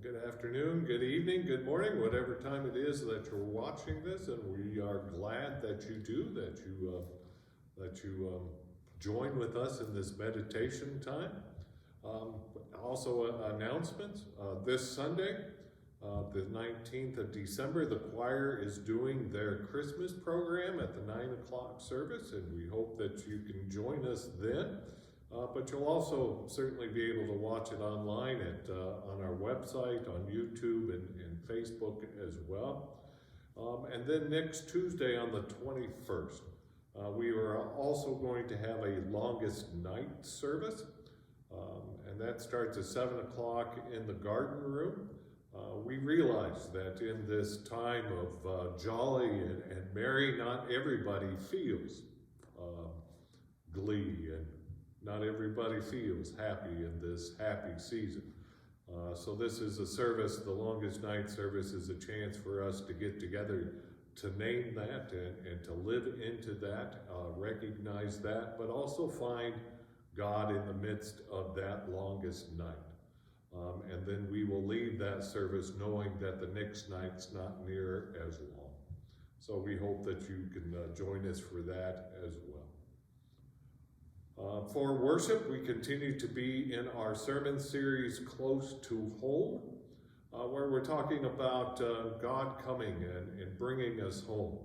Good afternoon, good evening, good morning, whatever time it is that you're watching this, and we are glad that you do, that you join with us in this meditation time. Also, announcements. This Sunday, the 19th of December, the choir is doing their Christmas program at the 9 o'clock service, and we hope that you can join us then. But you'll also certainly be able to watch it online on our website, on YouTube, and Facebook as well. And then next Tuesday on the 21st, we are also going to have a longest night service, and that starts at 7 o'clock in the garden room. We realize that in this time of jolly and merry, not everybody feels glee, and not everybody feels happy in this happy season. So this is a service, the longest night service is a chance for us to get together to name that and to live into that, recognize that, but also find God in the midst of that longest night. And then we will leave that service knowing that the next night's not near as long. So we hope that you can join us for that as well. For worship, we continue to be in our sermon series, Close to Home, where we're talking about God coming and bringing us home.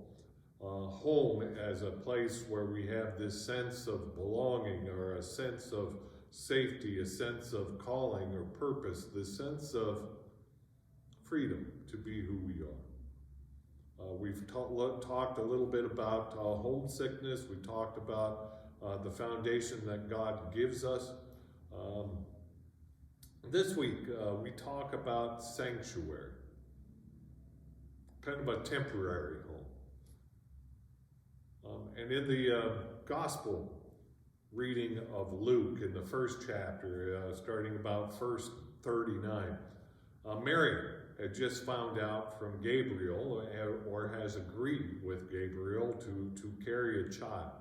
Home as a place where we have this sense of belonging, or a sense of safety, a sense of calling or purpose, this sense of freedom to be who we are. We've talked a little bit about homesickness. We talked about the foundation that God gives us. This week, we talk about sanctuary, kind of a temporary home. And in the gospel reading of Luke in the first chapter, starting about verse 39, Mary had just found out from Gabriel, or has agreed with Gabriel to carry a child.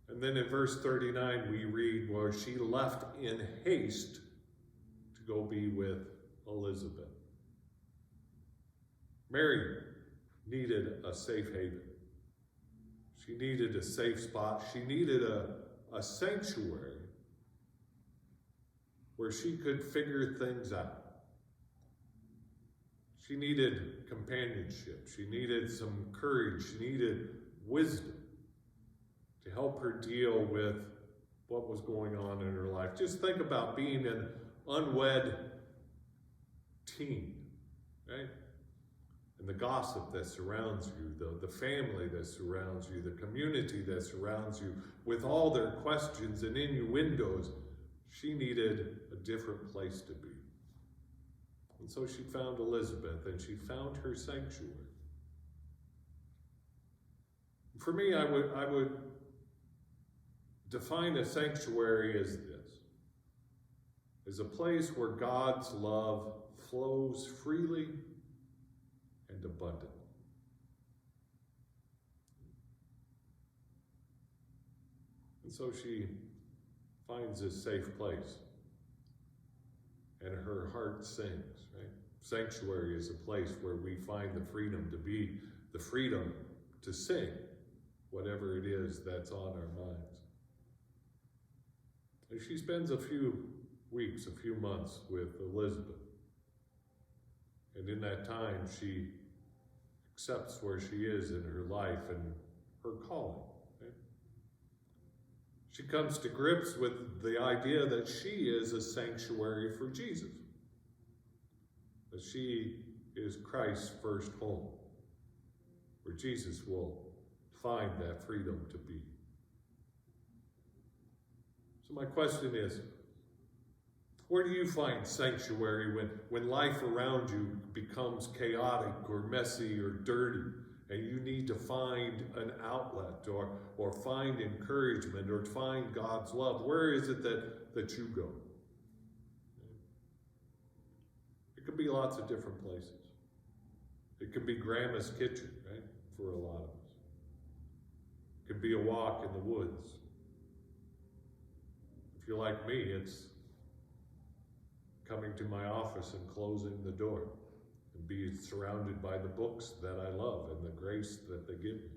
And then in verse 39, we read where she left in haste to go be with Elizabeth. Mary needed a safe haven. She needed a safe spot. She needed a sanctuary where she could figure things out. She needed companionship. She needed some courage. She needed wisdom to help her deal with what was going on in her life. Just think about being an unwed teen, right? And the gossip that surrounds you, the family that surrounds you, the community that surrounds you, with all their questions and innuendos. She needed a different place to be. And so she found Elizabeth, and she found her sanctuary. For me, I would define a sanctuary as this: as a place where God's love flows freely and abundantly. And so she finds this safe place, and her heart sings, right? Sanctuary is a place where we find the freedom to be, the freedom to sing whatever it is that's on our minds. And she spends a few weeks, a few months with Elizabeth. And in that time, she accepts where she is in her life and her calling. Right? She comes to grips with the idea that she is a sanctuary for Jesus. That she is Christ's first home, where Jesus will find that freedom to be. So my question is, where do you find sanctuary when life around you becomes chaotic or messy or dirty, and you need to find an outlet or find encouragement or find God's love? Where is it that you go? It could be lots of different places. It could be Grandma's kitchen, right, for a lot of us. It could be a walk in the woods. If you're like me, it's coming to my office and closing the door and be surrounded by the books that I love and the grace that they give me?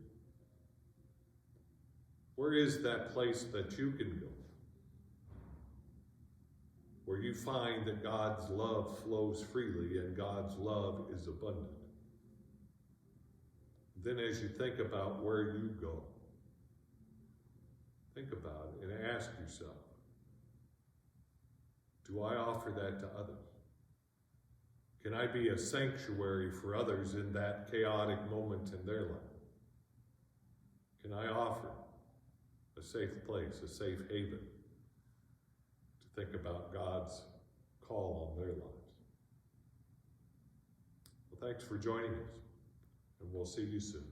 Where is that place that you can go, where you find that God's love flows freely and God's love is abundant? Then as you think about where you go, think about it and ask yourself, do I offer that to others? Can I be a sanctuary for others in that chaotic moment in their life? Can I offer a safe place, a safe haven to think about God's call on their lives? Well, thanks for joining us, and we'll see you soon.